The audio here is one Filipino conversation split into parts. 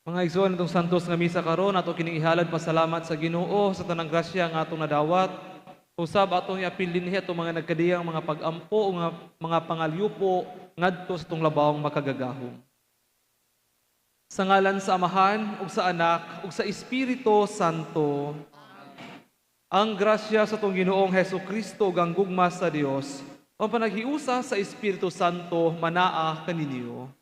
Mga igsoon itong santos nga misa karon ato kining ihalad pasalamat sa Ginoo sa tanang grasya nga atong nadawat. Usab atong iapil dinhi atong mga nagkadiyang mga pag-ampo o mga pangalyupo ngadto sa atong labawong makagagahom. Sa ngalan sa Amahan ug sa Anak ug sa Espiritu Santo. Ang grasya sa atong Ginoong Hesukristo ug ang gugma sa Dios o panaghiusa sa Espiritu Santo manaa kaninyo.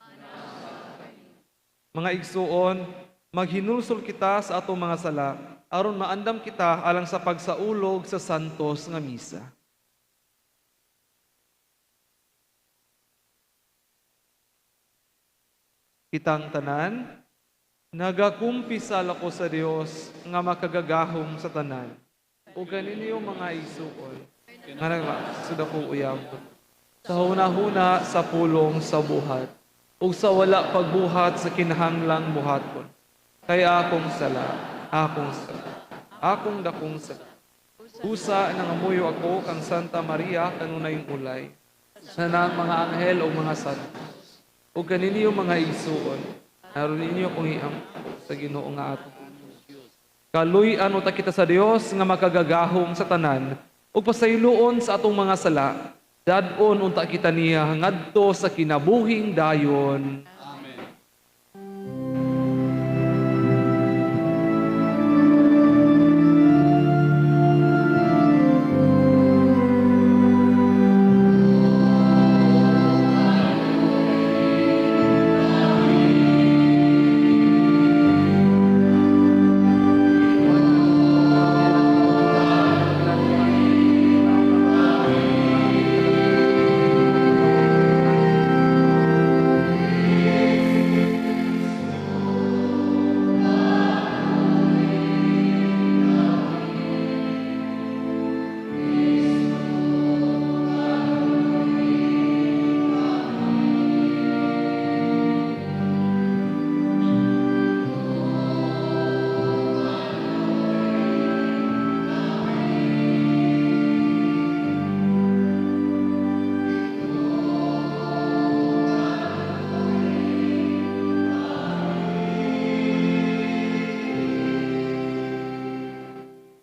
Mga igsuon, maghinulsol kita sa atong mga sala aron maandam kita alang sa pagsaulog sa santos nga misa. Kitang tanan, nagakumpisal ako sa Dios nga makagagahom sa tanan. O ganinyo mga igsuon, nga nagsud ako uyab. Sa hunahuna sa pulong sa buhat, ug sa wala pagbuhat sa kinahanglang buhaton. Kaya akong sala, akong dakong sala. Usa nangamuyo ako kang Santa Maria kanunay ulay. Sa mga anghel o mga santo. O kaninyo mga igsuon, naroon ninyo kung sa Ginoo nga ato. Kaluy-an uta kita sa Dios nga makagagahom sa tanan ug pasayloon sa atong mga sala. Dadon unta kita niya ngadto sa kinabuhing dayon.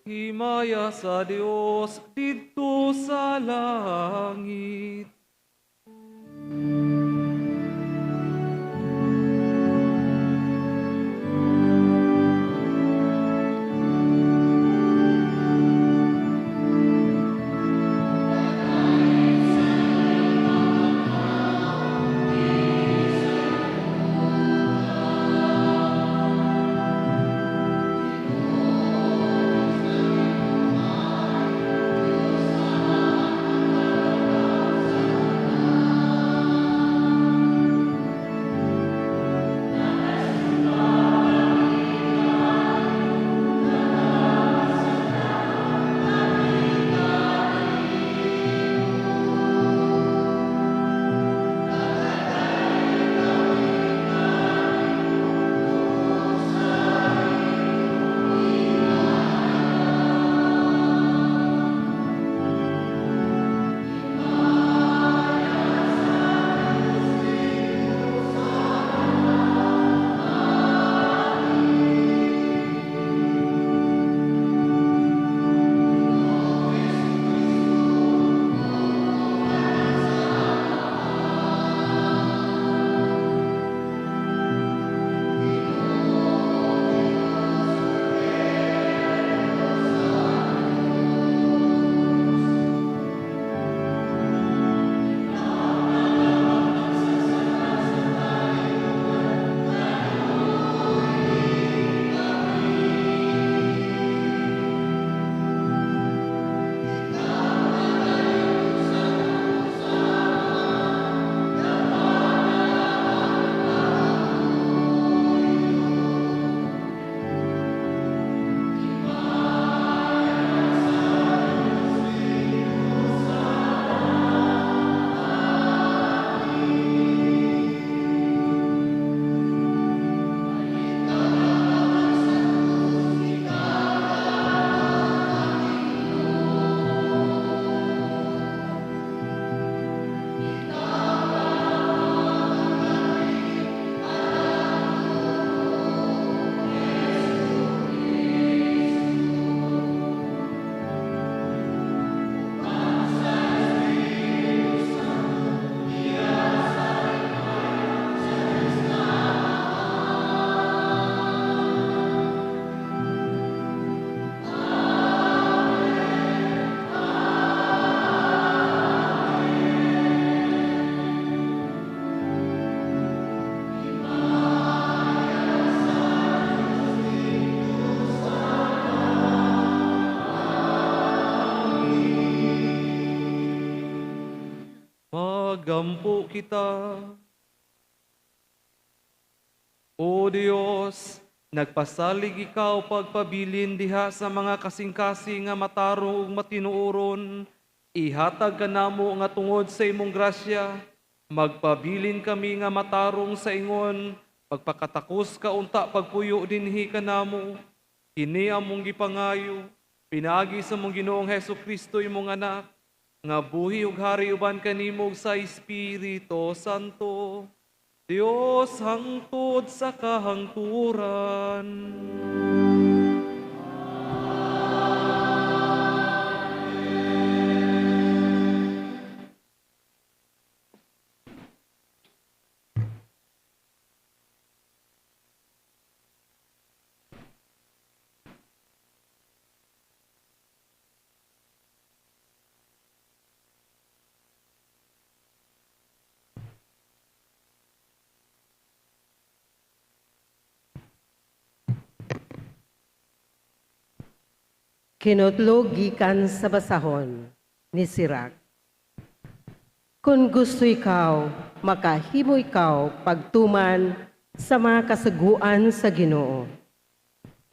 Himaya sa Dios dito sa langit. magampo kita. O Dios, nagpasalig ikaw pagpabilin diha sa mga kasing-kasing nga matarong ug matinuoron. Ihatag ka namo nga tungod sa imong grasya, magpabilin kami nga matarong sa ingon, pagpakatakos ka unta pagpuyo dinhi ka namo. Kini among gipangayo, pinagi sa mong Ginoong Hesukristo imong anak, nga buhi ug hari uban kanimo sa Espiritu Santo. Dios hangtod sa kahangturan. Kinutlo gikan sa basahon ni Sirach. Kung gusto ikaw, makahimo ikaw pagtuman sa mga kasaguan sa Ginoo.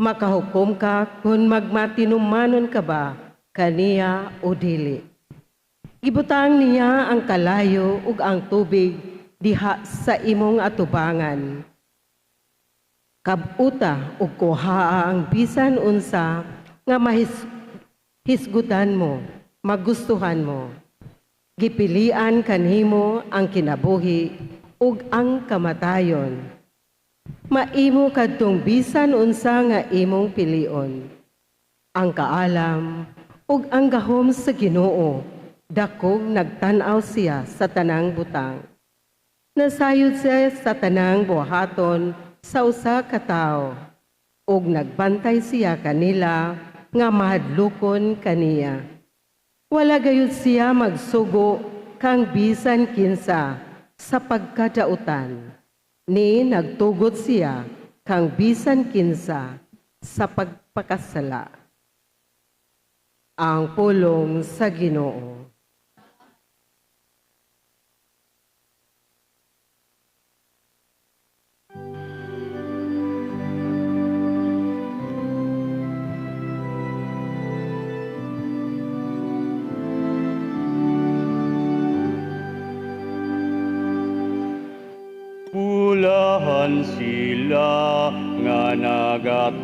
Makahukom ka kung magmatinumanon ka ba kaniya o dili. Ibutang niya ang kalayo ug ang tubig diha sa imong atubangan. Kabuta ug kuhaa ang bisan unsa nga hisgutan mo, magustuhan mo. Gipilian kanhimo ang kinabuhi ug ang kamatayon. Maimo kadtong bisan unsa nga imong pilion. Ang kaalam ug ang gahom sa Ginoo, dakog nagtan-aw siya sa tanang butang. Nasayod siya sa tanang buhaton sa usa ka tawo, ug nagbantay siya kanila nga mahadlokon kaniya. Wala gayud siya magsugo kang bisan kinsa sa pagkadautan, ni nagtugot siya kang bisan kinsa sa pagpakasala. Ang pulong sa Ginoo. Pulahan sila nga nagatuman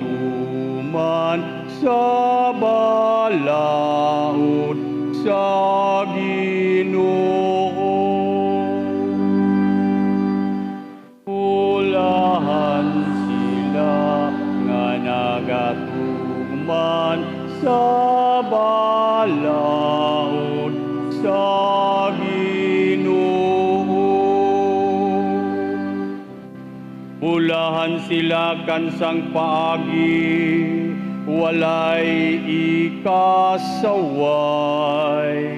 sa balaod sa Ginoo. Pulahan sila nga nagatuman sa balaod sa Pulahan sila kansang paagi, walay ikasaway.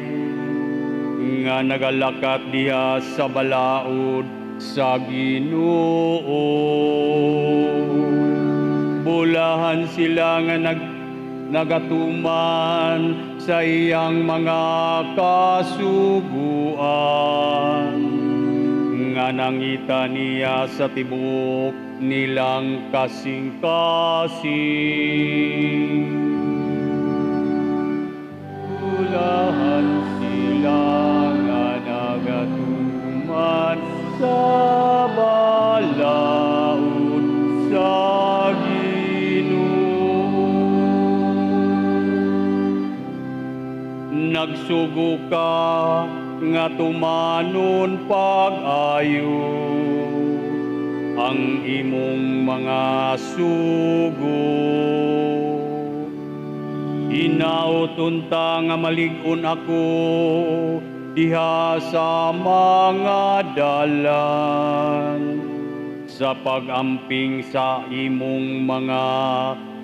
Nga nagalakat diha sa balaod sa Ginoo. Pulahan sila nga nagatuman sa iyang mga kasuguan. Nga nangita niya sa tibok nilang kasing-kasing. Pulahan sila nga nagatuman sa balaod sa Ginoo. Nagsugo ka nga tumanon pag-ayo ang imong mga sugo. Inauton ta nga malig-on ako diha sa mga dalan sa pag-amping sa imong mga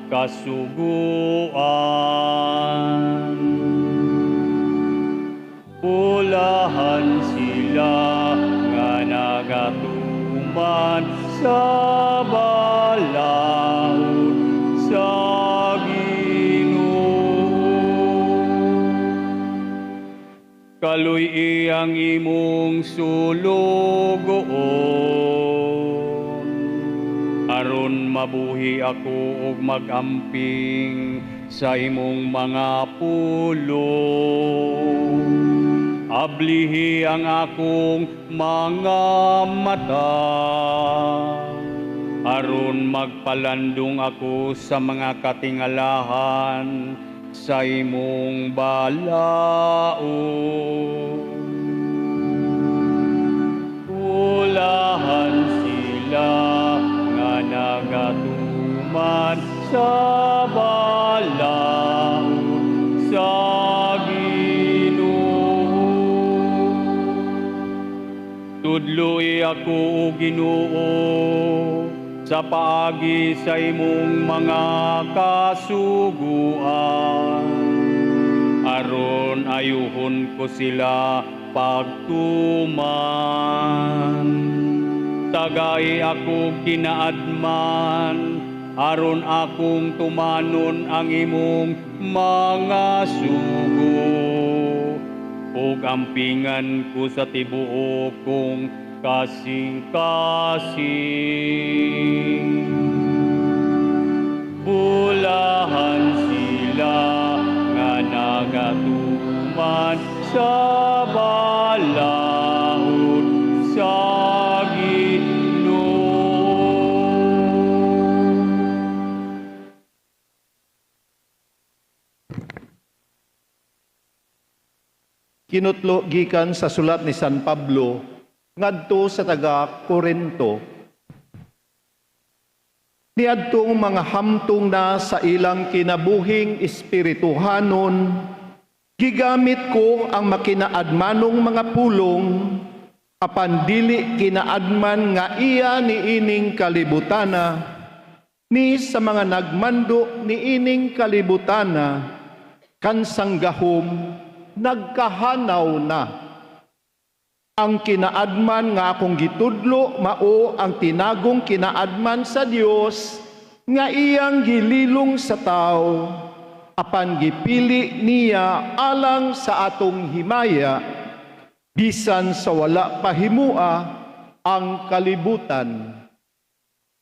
kasuguan. Pulahan sila nga nagatuman sa balaod sa Ginoo. Daloy iyang imong sulugoon, aron mabuhi ako ug magamping sa imong mga pulong. Ablihi ang akong mga mata, aron magpalandong ako sa mga katingalahan sa imong balaod. Ulahan sila nga nagatuman sa balaod sa Ginoo. Tudloy ako, O Ginoo, sa paagi sa imong mga kasuguan, aron ayuhon ko sila pagtuman. Tagay ako kinaadman, aron akong tumanon ang imong mga sugo, ug ampingan ko sa tibuok kong kasing-kasing. Bulahan sila nga nagatuman sa balaod sa Ginoo. Kinutlo gikan sa sulat ni San Pablo ngadto sa taga Corinto. Niadtong mga hamtong na sa ilang kinabuhing espirituhanon, gigamit ko ang makinaadmanong mga pulong, apan dili kinaadman nga iya ni ining kalibutana, ni sa mga nagmando ni ining kalibutana, kansang gahom, nagkahanaw na. Ang kinaadman nga akong gitudlo mao ang tinagong kinaadman sa Dios nga iyang gililong sa tao, apan gipili niya alang sa atong himaya, bisan sa wala pahimua ang kalibutan.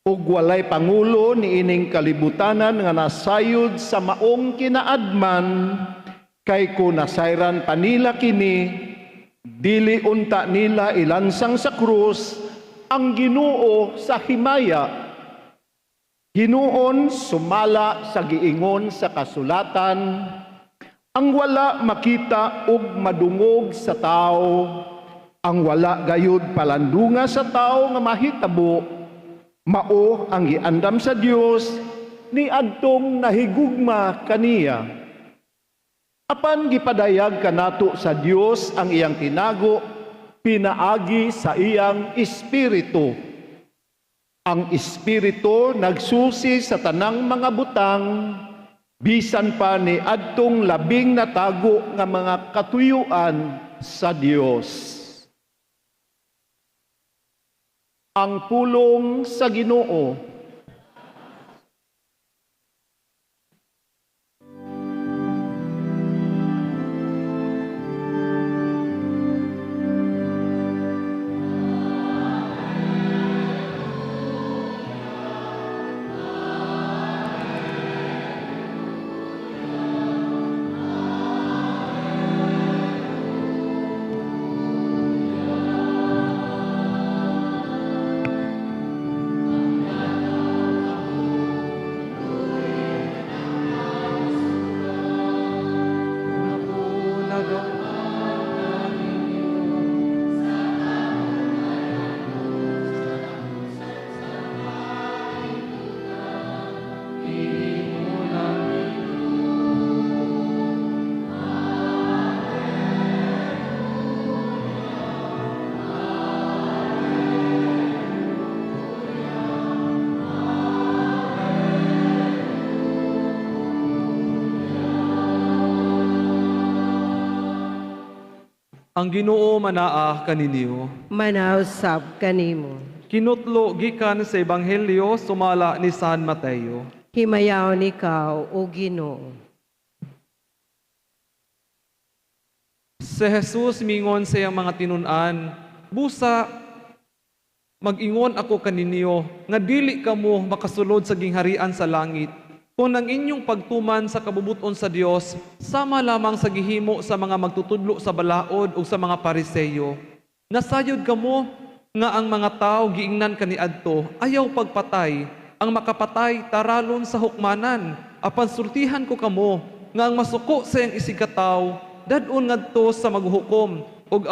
Ug walay pangulo ni ining kalibutanan nga nasayod sa maong kinaadman, kay kung nasayran pa nila kini, dili unta nila ilansang sa krus ang Ginoo sa himaya. Hinuon sumala sa giingon sa kasulatan, ang wala makita ug madungog sa tao, ang wala gayud palandunga sa tao nga mahitabo, mao ang giandam sa Dios ni adtong nahigugma kaniya. Apan gipadayag kanato sa Dios ang iyang tinago pinaagi sa iyang espiritu. Ang espiritu nagsusi sa tanang mga butang, bisan pa ni adtong labing natago nga mga katuyuan sa Dios. Ang pulong sa Ginoo. Ang Ginoo manaa kaninyo. Manausab kanimo. Kinutlo gikan sa Ebanghelyo sumala ni San Mateo. Himayaw ikaw, O Ginoo. Si Jesus mingon sa iyang mga tinunan, busa, mag-ingon ako kaninyo, nga dili kamo makasulod sa gingharian sa langit. Kung ang inyong pagtuman sa kabubuton sa Dios, sama lamang sa gihimo sa mga magtutudlo sa balaod o sa mga pariseyo. Nasayod kamo nga ang mga tao giingnan kaniadto, ayaw pagpatay, ang makapatay taralon sa hukmanan. Apan sultihan ko kamo nga ang masuko sa iyang isigataw, dadon ngadto sa maghukom, ug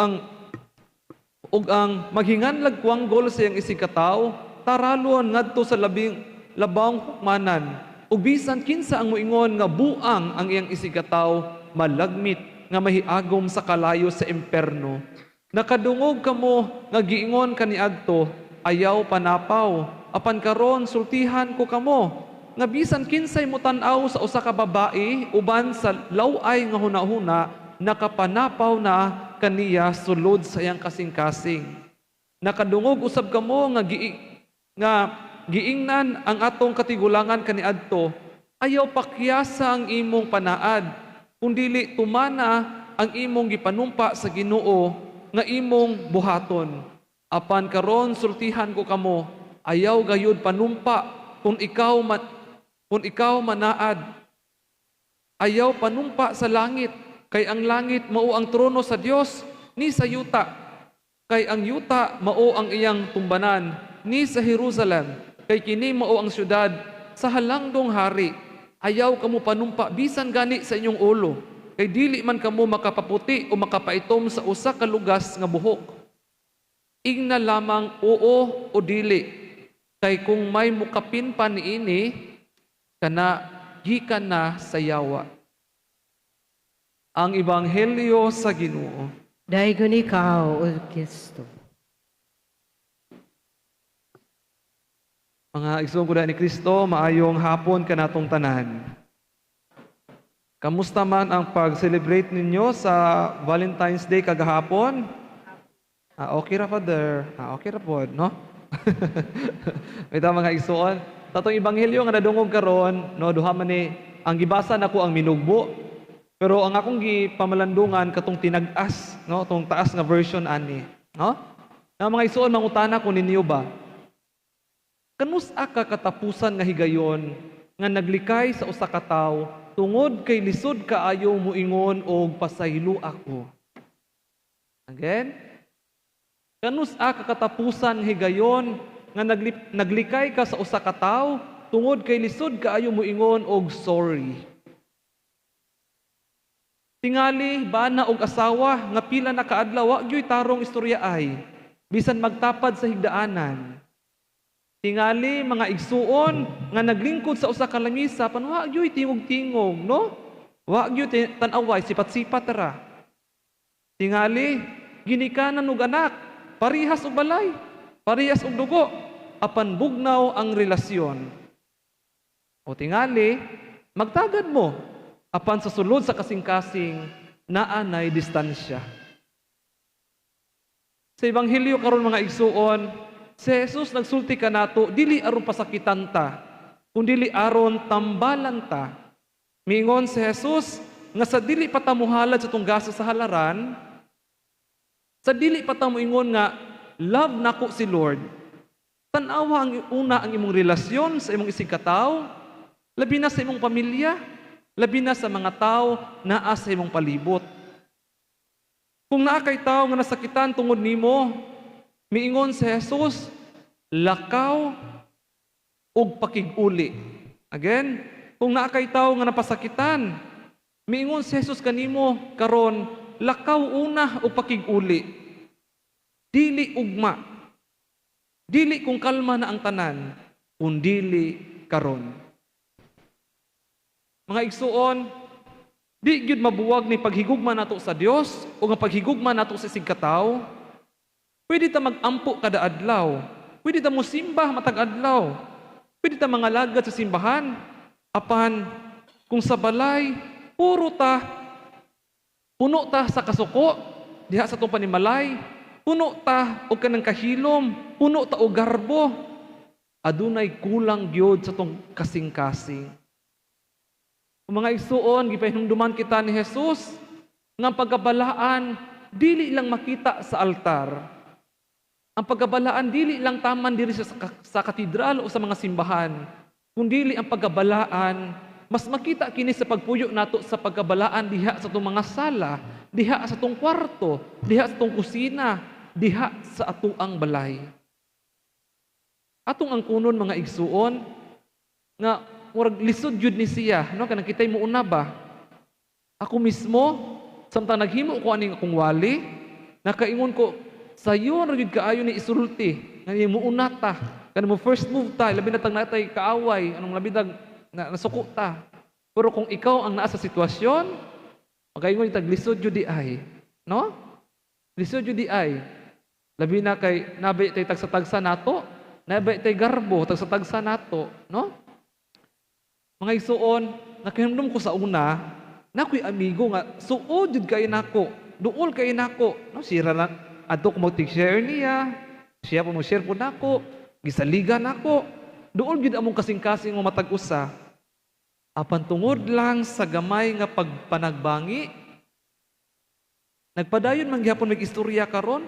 ang maghinganlag kuanggol sa iyang isigataw, taralon ngadto sa labang hukmanan. Ug bisan kinsa ang moingon nga buang ang iyang isigataw, malagmit nga mahiagom sa kalayo sa imperno. Nakadungog kamo nga giingon kaniadto, ayaw panapaw. Apan karon sultihan ko kamo nga bisan kinsay motan-aw sa usa ka babae uban sa laway nga hunahuna, nakapanapaw na kaniya sulod sa iyang kasing-kasing. Nakadungog usab kamo nga giingnan ang atong katigulangan kaniadto, ayaw pakyasa ang imong panaad, kundili tumana ang imong gipanumpa sa Ginoo nga imong buhaton. Apan karon sultihan ko kamo, ayaw gayud panumpa kung ikaw manaad. Ayaw panumpa sa langit, kay ang langit mao ang trono sa Dios, ni sa yuta. Kay ang yuta mao ang iyang tumbanan, ni sa Jerusalem. Kay kini mao ang syudad sa halangdong hari. Ayaw kamo panumpa bisan gani sa inyong ulo, kay dili man kamo makapaputi o makapaitom sa usa ka lugas nga buhok. Ingna lamang oo o dili, kay kung may mukapin pa niini, kana gikan na sa yawa. Ang Ebanghelyo sa Ginoo. Daigon ikaw, O Kristo. Mga igsoon ni Kristo, maayong hapon kanatong tanan. Kamusta man ang pag-celebrate ninyo sa Valentine's Day kagahapon? Okay ra, Father. Okay ra pod, no? Ito mga igsoon. Tatong Ebanghelyo nga nadungog karon, no, duha man ni ang gibasa nako ang minugbo. Pero ang akong gipamalandungan katong tinag-as, no, tong taas nga version ani, no? Ang mga igsoon mangutana ko ninyo ba? Kanusa ka katapusan nga higayon nga naglikay sa usa ka tawo tungod kay lisod kaayo moingon og pasaylo ako. Again, kanusa ka katapusan higayon nga naglikay ka sa usa ka tawo tungod kay lisod kaayo moingon og sorry. Tingali bana og asawa nga pila na kaadlaw wa gyoy tarong istorya ay bisan magtapad sa higdaanan. Tingali mga igsuon nga naglingkod sa usa ka lamisa pan wa gyoy tingog-tingog, no? Wa gyoy tan-away sipat-sipat ra. Tingali ginikanan og anak, parihas og balay, parihas og dugo, apan bugnaw ang relasyon. O tingali magtagad mo, apan sa sulod sa kasing-kasing naanay distansya. Sa Ebanghelyo karon mga igsuon, si Jesus nagsulti kanato, dili aron pasakitan ta, kundi aron tambalan ta. Mingon si Jesus nga sa dili pa ta muhalad sa tunggasa sa halaran, sa dili pa ta moingon nga love nako si Lord. Tan-awa ang una ang imong relasyon sa imong isigkataw, labi na sa imong pamilya, labi na sa mga tao naa sa imong palibot. Kung naa kay tao nga nasakitan tungod nimo, miingon si Jesus, lakaw ug pakig-uli. Again, kung naa kay tawo nga napasakitan, miingon si Jesus kanimo karon, lakaw una ug pakig-uli. Dili ugma. Dili kung kalma na ang tanan, kundili karon. Mga igsuon, di gyud mabuwag ni paghigugma nato sa Dios o nga paghigugma nato sa sigkataw. Pwede ta mag-ampo kada adlaw. Pwede ta mosimba matag adlaw. Pwede ta mangalagad sa simbahan. Apan kung sa balay puno ta sa kasuko diha sa tong panimalay, puno ta og kanang kahilom, puno ta og garbo, adunay kulang gyud sa tong kasing-kasing. Kung mga igsuon gipahinumduman kita ni Jesus, Nga ang pagkabalaan, dili lang makita sa altar. Ang pagkabalaan, dili lang taman diri sa katedral o sa mga simbahan. Kundili ang pagkabalaan, mas makita kini sa pagpuyo nato sa pagkabalaan diha sa itong mga sala, diha sa itong kwarto, diha sa itong kusina, diha sa atuang balay. Atong ang kunon mga igsuon, nga murag lisod jud ni siya, no? Kanang kitay mo una ba? Ako mismo, samtang naghimo ko aning akong wali, nakaingon ko, sayo na jud kaayo ni isulti, nga mo una ta, kanang mo first move ta, labi na tang natay kaaway, anong labi dag nasuko ta. Pero kung ikaw ang naa sa sitwasyon, magaingon itag lisod jud di ay, no? Lisod jud di ay. Labi na kay nabay tay tagsa-tagsa nato, nabay tay garbo tagsa-tagsa nato, no? Mga igsuon, nakiramdam ko sa una, nakoy amigo nga suod jud kay nako, duol kay nako, no? Sira na adto ko mag-share niya, siya po mag-share po nako, gisaligan nako. Duol jud among kasing-kasing nga matag-usa. Apan tungod lang sa gamay nga pagpanagbangi, nagpadayon man gyapon mig istorya karon.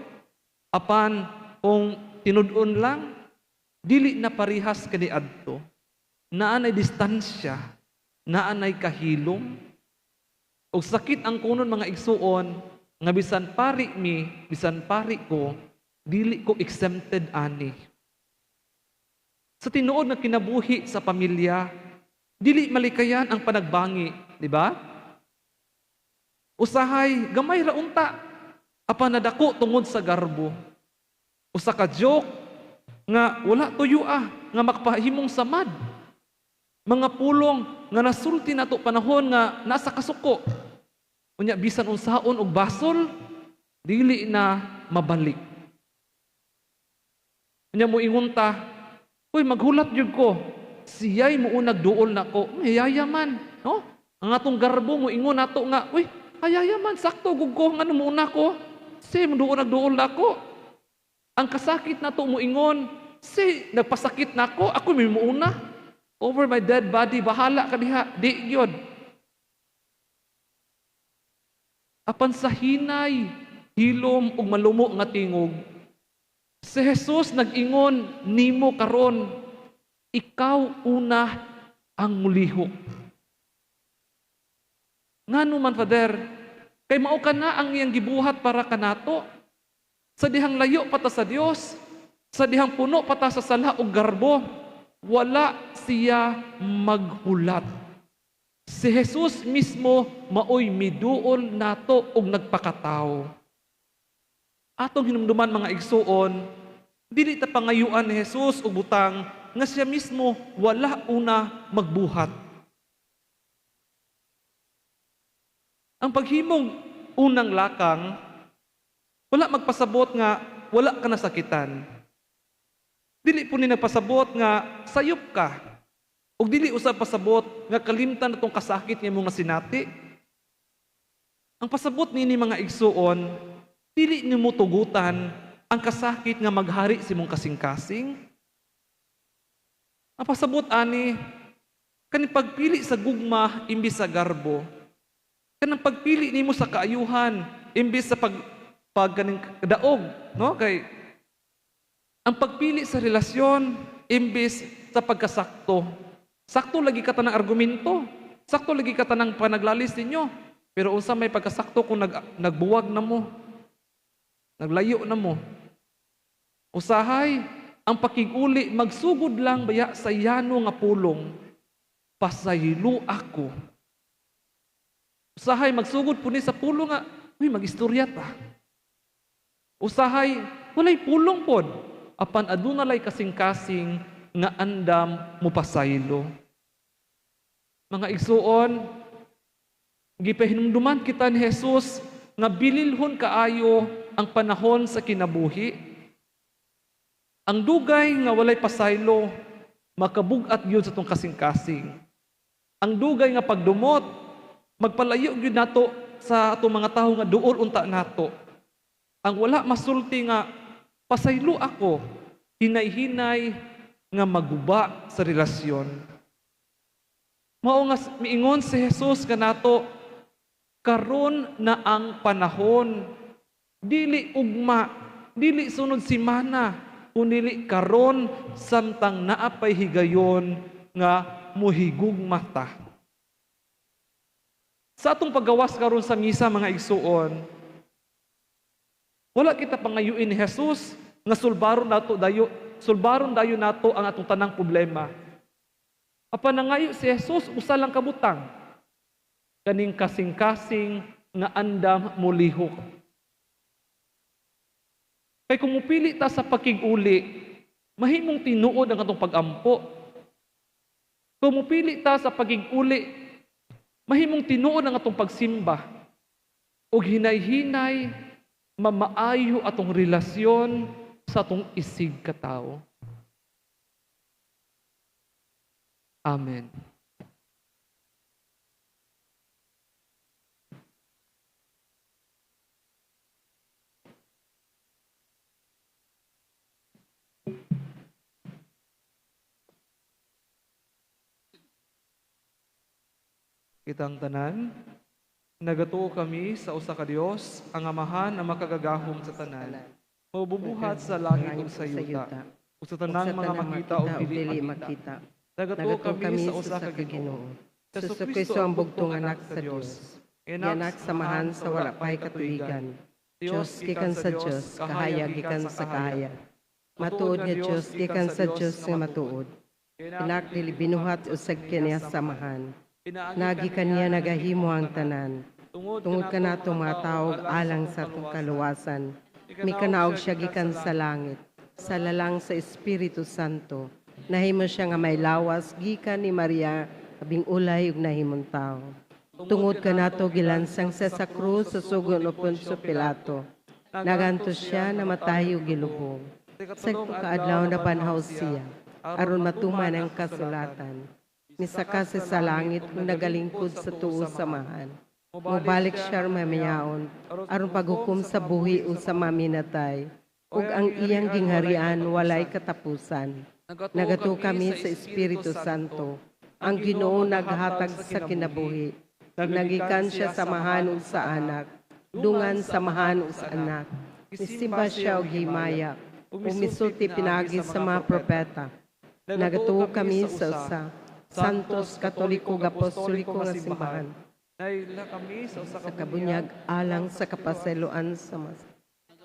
Apan kung tinud-on lang, dili na parihas kani adto. Naanay distansya, naanay kahilom, og sakit ang kunon mga igsuon nga bisan pari mi, bisan pari ko, dili ko exempted ani. Sa tinuod nga kinabuhi sa pamilya, dili malikayan ang panagbangi, di ba? Usahay, gamay ra unta, apan nadako tungod sa garbo. Usa ka joke nga wala tuyo nga makapahimong samad. Mga pulong nga nasulti nato panahon nga nasa kasuko. Unya bisan unsaon og basol, dili na mabalik. Unya mo ingunta, uy, maghulat jud ko. Siya'y muunag duol nako. Hayayaman, no? Ang atong garbo mo ingon nato nga, uy, hayayaman sakto gug ko ngano muuna ko. Si muduol nagduol nako. Ang kasakit nato mo ingon, si nagpasakit nako, ako may muuna. Over my dead body, bahala ka diha, di gyud. Apan sa hinay, hilom ug malumo nga tingog, si Jesus nag-ingon nimo karon, ikaw una ang mulihok. Ngano man, Father, kay mao ka na ang iyang gibuhat para kanato. Sa dihang layo pata sa Dios, sa dihang puno pata sa sala ug garbo, wala siya maghulat. Si Jesus mismo maoy miduol nato og nagpakatao. Atong hinumduman mga igsuon, dili ta pangayuan ni Jesus og butang nga siya mismo wala una magbuhat. Ang paghimong unang lakang, wala magpasabot nga wala ka nasakitan. Dili po ni nagpasabot nga sayop ka. O dili usab pasabot nga kalimtan natong kasakit nga mga sinati. Ang pasabot nini mga igsuon, dili nimo tugutan ang kasakit nga maghari si mong kasing-kasing. Ang pasabot ani, kaning pagpili sa gugma imbis sa garbo. Kanang pagpili nimo sa kaayuhan imbis sa kaning daog, no? Kay ang pagpili sa relasyon imbis sa pagkasakto. Sakto lagi ka tanang argumento. Sakto lagi ka tanang panaglalis ninyo. Pero unsa may pagkasakto kung nagbuwag na mo. Naglayo na mo. Usahay, ang pakiguli magsugod lang baya sa yano nga pulong. Pasaylo ako. Usahay, magsugod po ni sa pulong nga, uy, mag-istorya ta. Usahay, walay pulong pod. Apan adunalay kasing-kasing nga andam mo pasaylo. Mga igsuon, gipahinumduman kita ni Jesus nga bililhon kaayo ang panahon sa kinabuhi. Ang dugay nga walay pasaylo, makabugat yun sa tong kasing-kasing. Ang dugay nga pagdumot, magpalayo yun nato sa atong mga tawo nga duol unta nato. Ang wala masulti nga pasaylo ako, hinay-hinay nga maguba sa relasyon. Mao nga miingon si Jesus kanato, Karon na ang panahon, dili ugma, dili sunod simana, kunili karon samtang naapay higayon nga muhigugma ta. Sa atong paggawas karon sa misa mga igsuon, wala kita pangayuin ni Jesus nga sulbaron dayo nato ang atong tanang problema. Apan nangayo si Jesus usa lang kabutang, kaning kasing-kasing nga andam mulihok. Kay kung mupili ta sa pagkig-uli, mahimong tinuod ang atong pag-ampo. Kung mupili ta sa pagkig-uli, mahimong tinuod ang atong pagsimba. O hinay-hinay, mamaayo atong relasyon sa atong isig katao. Amen. Kitang tanan, nagatuo kami sa usa ka Dios, ang Amahan na makagagahom sa tanan. Mabubuhat sa langit ug sa yuta. Ug sa tanang mga makita o dili makita. Nagatuo kami sa usa ka Ginoo. Sa Kristo ang bugtong anak sa Dios. Anak samahan sa wala pay katuigan. Diyos gikan sa Diyos, kahayag gikan sa kahayag. Matuod nga Diyos gikan sa Diyos nga matuod. Inak dili binuhat usag kaniya samahan. Nagi kaniya nagahimo ang tanan. Tungod ka nato mga tao alang sa atong kaluwasan. Mikanaog siya gikan sa langit. Sa lalang sa Espiritu Santo. Nahimo siya nga may lawas gikan ni Maria abing ulay ug nahimong tao. Tungod ka nato gilansang sa krus sa sugon o Poncio Pilato. Nagantos siya na matayo gilubong. Sa kaadlaw na panhaw siya. Aron matuman ang kasulatan. Misakasi sa langit kung nagalingkod sa tuo samahan. Mubalik siya mamayaon, aron paghukom sa buhi o sa maminatay. Ug ang iyang gingharian walay katapusan. Nagato kami sa Espiritu Santo. Ang Ginoo naghatag sa kinabuhi. Nagikan siya samahan o sa anak. Dungan samahan o sa anak. Isimba siya o himaya. Umisulti pinagi sa mga propeta. Nagato kami sa usa. Santos, Katoliko, Apostoliko nga simbahan. Naila kami sa usa ka Sa kabunyag alang sa kapaseloan sa mas.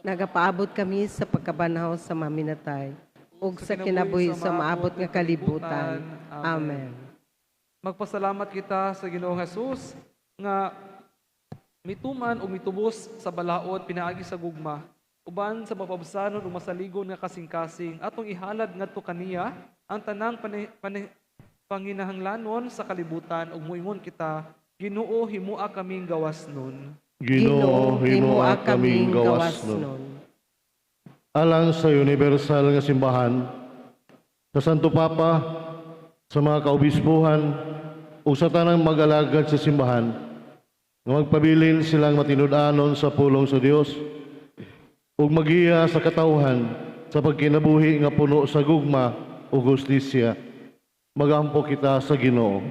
Nagapaabot kami sa pagkabanhaw sa maminatay. Ug sa kinabuhi sa maabot nga kalibutan. Amen. Magpasalamat kita sa Ginoong Jesus nga mituman o mitubos sa balaod pinaagi sa gugma. Uban sa mapabsanon o masaligon nga kasing-kasing atong ihalad ngadto kaniya ang tanang panginahanglanon sa kalibutan ug muingon kita, Ginoo himua kaming gawas nun. Ginoo, himoa kaming gawas nun. Alang sa universal nga simbahan, sa Santo Papa, sa mga kaobispuhan, o sa tanang mag-alagad sa simbahan, nga magpabilin silang matinud-anon sa pulong sa Dios, ug magiya sa katawhan sa pagkinabuhi nga puno sa gugma o justisya. Magampo kita sa Ginoo.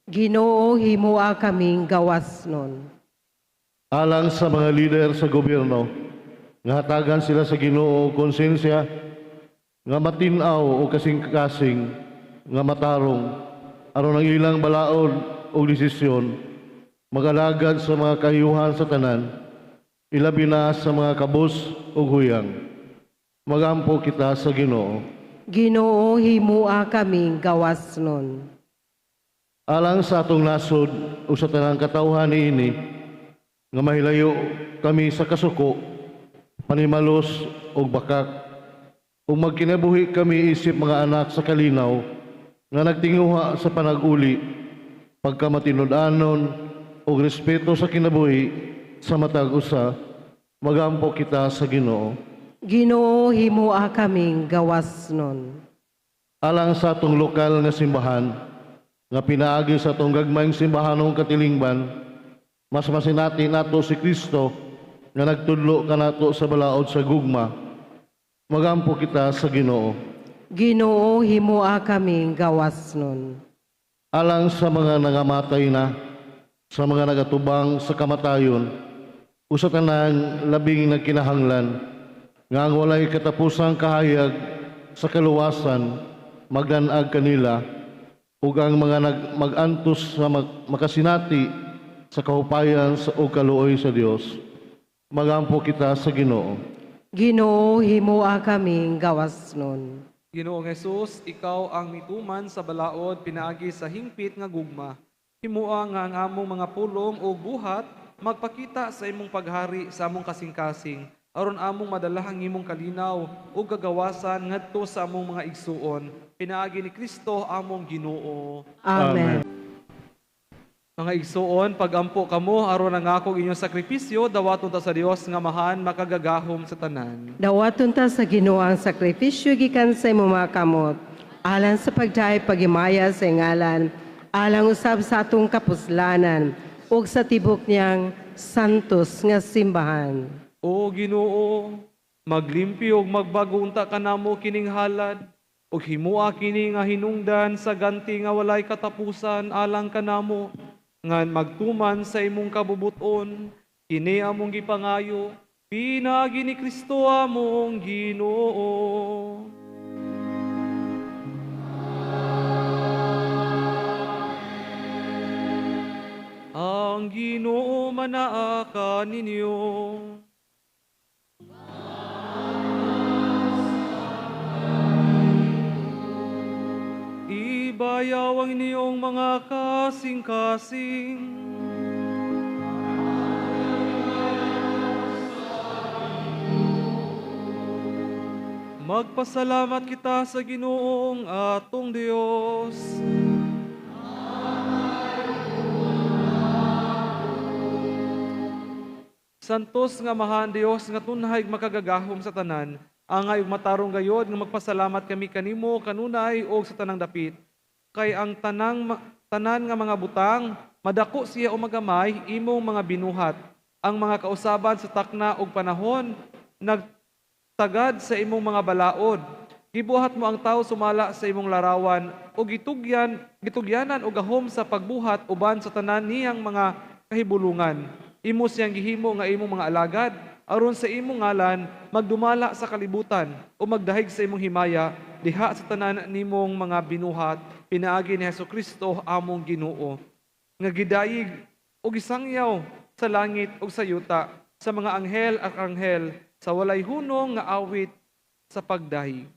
Ginoo himua kaming gawas nun. Alang sa mga lider sa gobyerno, nga hatagan sila sa Ginoo konsensya, nga matinaw o kasing-kasing, nga matarong, aron ang ilang balaod o desisyon, mag-alagad sa mga kahiyuhan sa tanan, ilabi na sa mga kabus o huyang. Magampo kita sa Ginoo. Ginoo himua kaming gawas nun. Alang sa atong nasod o sa tanang katawhan niini, nga mahilayo kami sa kasuko, panimalos o bakak, o magkinabuhi kami isip mga anak sa kalinaw, nga nagtinguha sa panag-uli, pagkamatinud-anon o respeto sa kinabuhi sa matag usa, magampo kita sa Ginoo. Ginoo himua kaming gawas nun. Alang sa atong lokal nga simbahan, nga pinaagi sa atong gagmayng simbahanong katilingban, mas masinati nato si Kristo nga nagtudlo kanato sa balaod sa gugma. Magampo kita sa Ginoo. Ginoo himua kaming gawas nun. Alang sa mga nangamatay na, sa mga nagatubang sa kamatayon o sa tanang labing nagkinahanglan nga ang walay katapusang kahayag sa kaluwasan magdanag kanila ug ang mga mag-antos sa makasinati sa kahupayan ug kaluoy sa Dios. Magampo kita sa Ginoo. Ginoo, himoa kaming gawasnon. Ginoong Jesus, ikaw ang mituman sa balaod pinaagi sa hingpit nga gugma. Himua nga ang among mga pulong o buhat magpakita sa imong paghari sa among kasing-kasing aron among madala ang imong kalinaw o gagawasan ngadto sa among mga igsuon. Pinaagi ni Kristo among Ginoo. Amen. Mga igsuon, pagampo kamo aron ang akong inyong sakripisyo dawaton ta sa Dios nga mahan makagagahom sa tanan. Dawaton ta sa Ginoo ang sakripisyo gikan sa imong mga kamot, alang sa pagdaay pagimaya sa ngalan, alang usab sa atong kapuslanan, ug sa tibok niyang santos nga simbahan. O Ginoo, maglimpyo ug magbago unta kanamo kining halad, ug himua kini nga hinungdan sa ganti nga walay katapusan alang kanamo, ngan magtuman sa imong kabubuton, kini among gipangayo, pinagi ni Kristo among Ginoo. Ang Ginoo manaa kaninyo. Ibayaw ang inyong mga kasing-kasing. Magpasalamat kita sa Ginoong atong Dios. Santos nga mahan Dios nga tunhay makagagahom sa tanan, angay ug matarong gayod nga magpasalamat kami kanimo kanunay og sa tanang dapit. Kay ang tanan nga mga butang madako siya o magamay imong mga binuhat. Ang mga kausaban sa takna og panahon nagtagad sa imong mga balaod. Gibuhat mo ang tao sumala sa imong larawan o gitugyanan og gahom sa pagbuhat uban sa tanan niyang mga kahibulungan. Imo siyang gihimo nga imong mga alagad, aron sa imong ngalan magdumala sa kalibutan o magdahig sa imong himaya diha sa tanan nimong mga binuhat, pinaagi ni Hesukristo among Ginoo. Nga gidayig o gisangyaw sa langit o sa yuta, sa mga anghel at anghel, sa walay hunong nga awit sa pagdahig.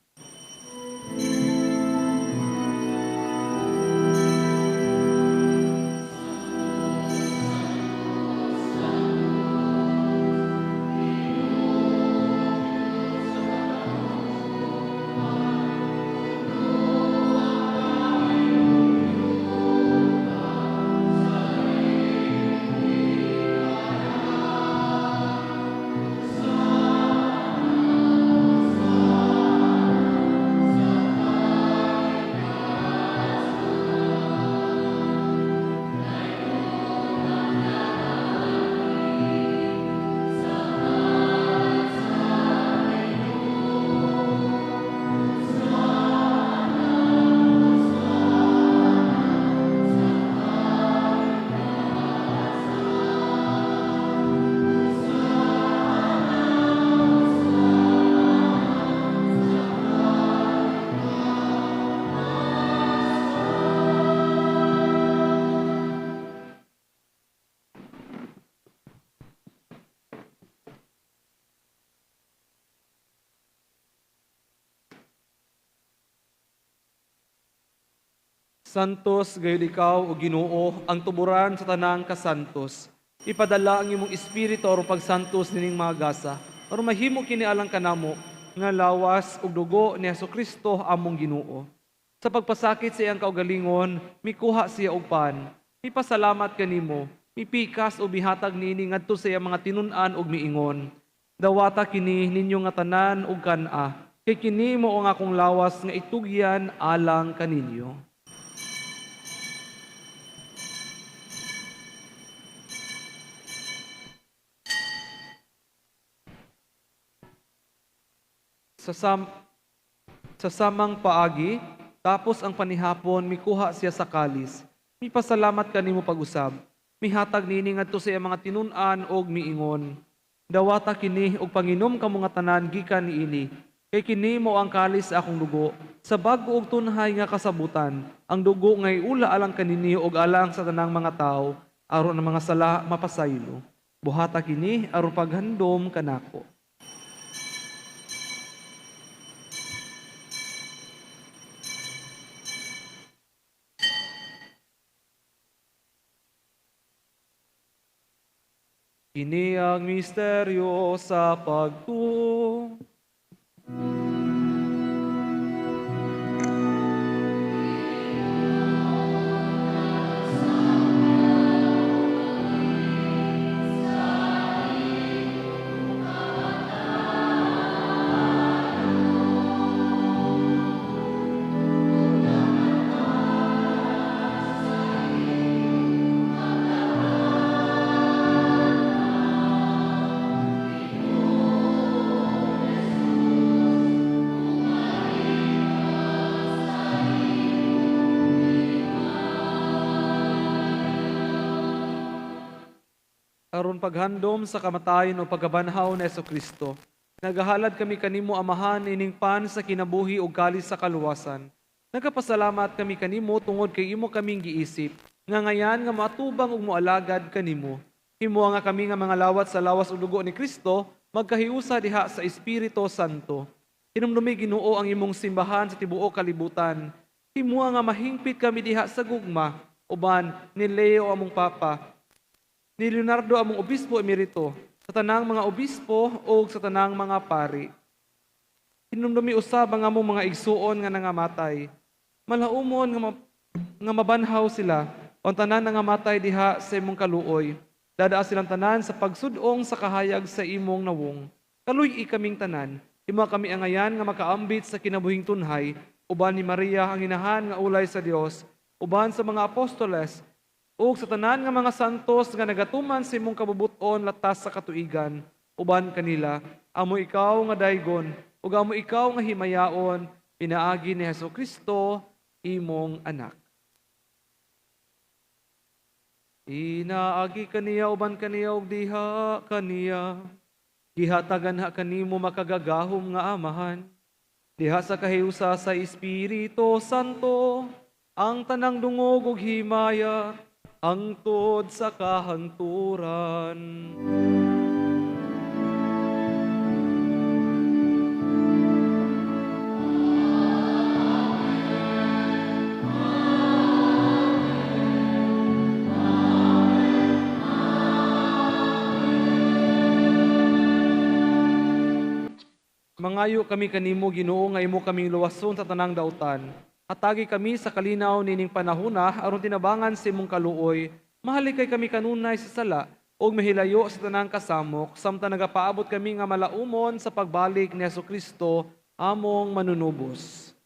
Santos gayud ikaw o Ginoo ang tuburan sa tanang kasantos. Ipadala ang imong espiritu aron pagsantos nining mga gasa. Aron mahimo kini alang kanamo nga lawas ug dugo ni Hesukristo among Ginoo. Sa pagpasakit sa iyang kaugalingon, mikuha siya og pan. Mipasalamat kanimo, mipikas o bihatag nini ngadto sa iyang mga tinun-an ug miingon. Dawata kini ninyo nga tanan ug kan-a. Kay kini mo ang akong lawas nga itugyan alang kaninyo. Sa samang paagi, tapos ang panihapon, mikuha siya sa kalis. Mipasalamat kanimo pag-usab. mihatag nini ngadto sa iyang mga tinun-an og miingon. Dawata kini og panginom kamo nga tanan gikan niini. Kay kini mo ang kalis sa akong dugo, sa bag-o og tunhay nga kasabutan, ang dugo nga iula alang kanini og alang sa tanang mga tao, aron ang mga sala mapasaylo. Buhata kini aron paghandom kanako. Kini ang misteryo sa pagtuo. Aron paghandom sa kamatayon o pagkabanhaw ni Kristo. Nagahalad kami kanimo amahan ining pan sa kinabuhi ug kalis sa kaluwasan. Nagapasalamat kami kanimo tungod kay imo kaming giisip, nga ngayan nga matubang ug moalagad kanimo. Himo nga kami nga mga lawat sa lawas ug dugo ni Kristo, magkahiusa diha sa Espiritu Santo. Hinumdumi Ginoo ang imong simbahan sa tibuok kalibutan. Himo nga mahingpit kami diha sa gugma, uban ni Leo among Papa, ni Leonardo among obispo emerito, sa tanang mga obispo o sa tanang mga pari. Hinumdumi usab ang among mga igsuon nga nangamatay. Malaumon nga mabanhaw sila, o tanan nangamatay diha sa imong kaluoy. Dadaa silang tanan sa pagsudong sa kahayag sa imong nawong. Kaluy kaming tanan, imo kami angayan nga makaambit sa kinabuhing tunhay, uban ni Maria ang inahan nga ulay sa Dios, uban sa mga apostoles, ug sa tanan nga mga santos nga nagatuman sa imong kabubuton latas sa katuigan, uban kanila, amo ikaw nga daygon, ug amo ikaw nga himayaon, pinaagi ni Hesukristo, imong anak. Inaagi kaniya uban kaniya ug diha kaniya, gihatagan ha kanimo makagagahom nga amahan, diha sa kahiusa sa Espiritu Santo, ang tanang dungog ug himaya, hangtod sa kahangturan. Mangayo kami kanimo Ginoo nga imo kaming luwason sa tanang dautan. Atagi kami sa kalinaw nining panahona aron tinabangan sa imong kaluoy. Mahalikay kami kanunay sa sala ug mahilayo sa tanang kasamok samtang nagapaabot kami nga malaumon sa pagbalik ni Hesukristo among manunubos.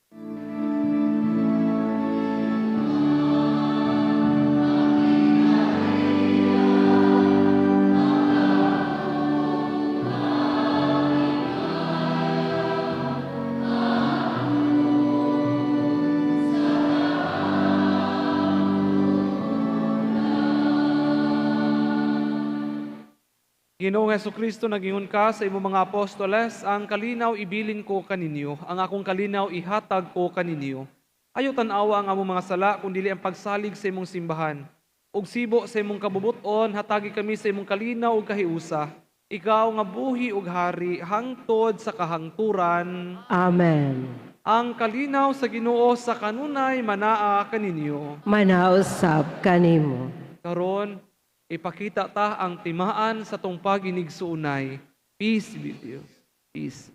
Ginoong Hesukristo, nagingon ka sa imong mga apostoles, ang kalinaw ibilin ko kaninyo, ang akong kalinaw ihatag ko kaninyo. Ayaw tanawa ang among mga sala, kundi ang pagsalig sa imong simbahan. Ug sibo sa imong kabubuton, hatagi kami sa imong kalinaw ug kahiusa. Ikaw nga buhi ug hari, hangtod sa kahangturan. Amen. Ang kalinaw sa Ginoo sa kanunay manaa kaninyo. Manausab kanimo. Karon, ipakita ta ang timaan sa tong paginigsuunay. Peace be with you. Peace.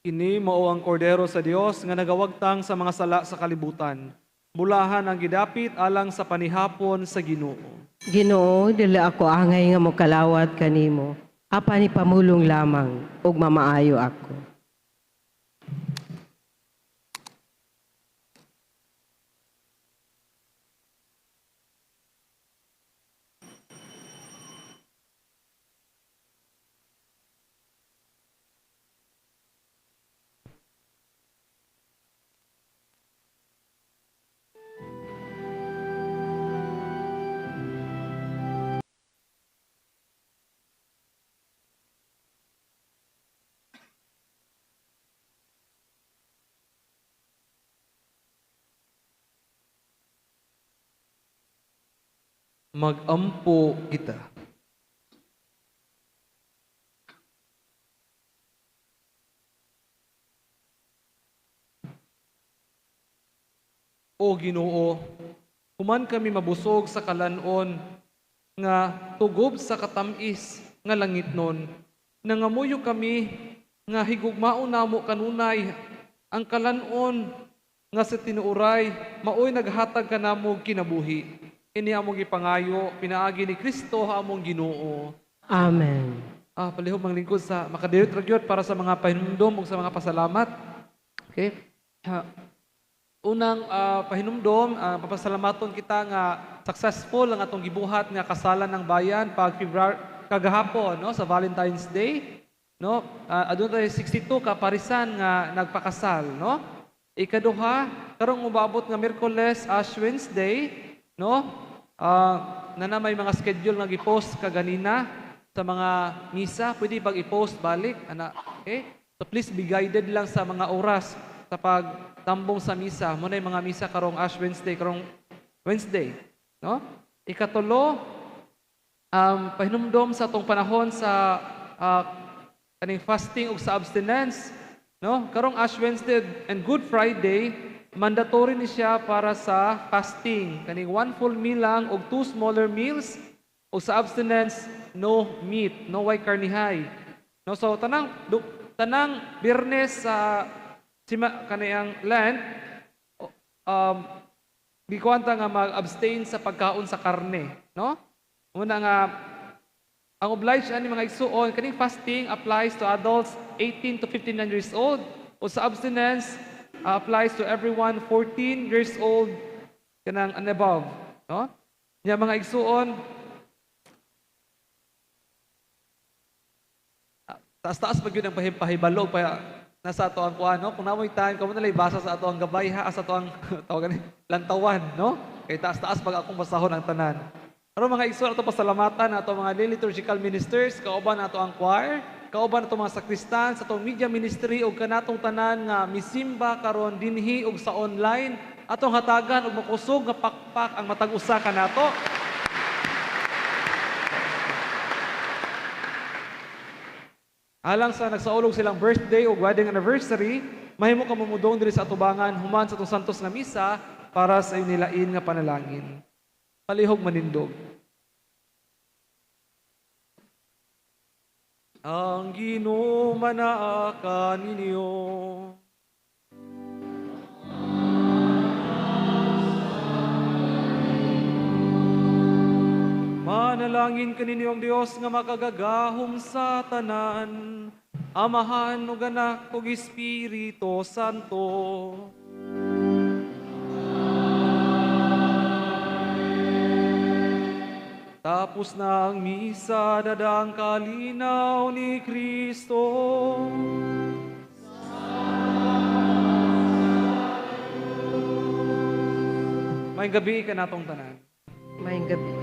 Kini mao ang kordero sa Dios nga nagawagtang sa mga sala sa kalibutan. Bulahan ang gidapit alang sa panihapon sa Ginoo. Ginoo, dili ako angay nga mokalawat kanimo. Apan ipamulong lamang ug mamaayo ako. Magampo kita. O Ginoo, human kami mabusog sa kalanon nga tugob sa katamis nga langitnon. Nangamuyo kami nga higugmao namo kanunay ang kalanon nga sa tinuuray maoy naghatag kanamo kinabuhi. Ini among gipangayo pinaagi ni Kristo among Ginoo. Amen. Palihog mang lingkod sa makadiyot ragyot para sa mga pahinumdom ug sa mga pasalamat. Okay? Unang pahinumdom, papasalamaton kita nga successful ang atong gibuhat nga kasalan ng bayan pag February kagahapon no sa Valentine's Day, no? Adun tayo 62 ka parisan nga nagpakasal, no? Ikaduha, karong umabot nga Miyerkules, Ash Wednesday, no? Na may mga schedule nga gi-post kaganina sa mga misa, pwede bang i-post balik, ana? Okay? So please be guided lang sa mga oras sa pagtambong sa misa. Muna yung mga misa karong Ash Wednesday, karong Wednesday. No? Ikatulo, pahinumdom sa atong panahon sa kaning fasting ug sa abstinence. No? Karong Ash Wednesday and Good Friday, mandatory ni siya para sa fasting. Kaning 1 full meal lang ug 2 smaller meals. O sa abstinence, no meat, no way karnihay. No? So, tanang Biyernes sa kaniyang Lent, gikwanta nga mag-abstain sa pagkaon sa karne, no? Muna nga ang oblige ani mga igsuon kaning fasting applies to adults 18 to 59 years old o sa abstinence applies to everyone 14 years old kanang and above, no? Nya mga igsuon taas-taas pag yun ang pahibalo pa nasa ato ang kuan, no? Kung namoy time, kamo na basa sa ato ang gabay ha, sa ato ang tawagan lantawan, no? Kay taas-taas pag akong basahon ang tanan. Pero mga igsoon ato pasalamatan ato mga liturgical ministers, kauban ato ang choir, kauban ato mga sakristan, sa atong media ministry ug kanatong tanan nga misimba karon dinhi ug sa online, atong hatagan og makusog nga pakpak ang matag usa kanato. Alang sa nagsaulog silang birthday o wedding anniversary, mahimo ka mamudong diri sa atubangan human sa itong santos nga misa para sa inilain nga panalangin. Palihog manindog. Ang Ginoo manaa ninyo. Manalangin kaninyo ang Dios nga makagagahom sa tanan, Amahan ug Anak ug Espiritu Santo. Tapos na ang misa, dadang kalinaw ni Kristo. May gabi ka natong tanan. Maayong gabi.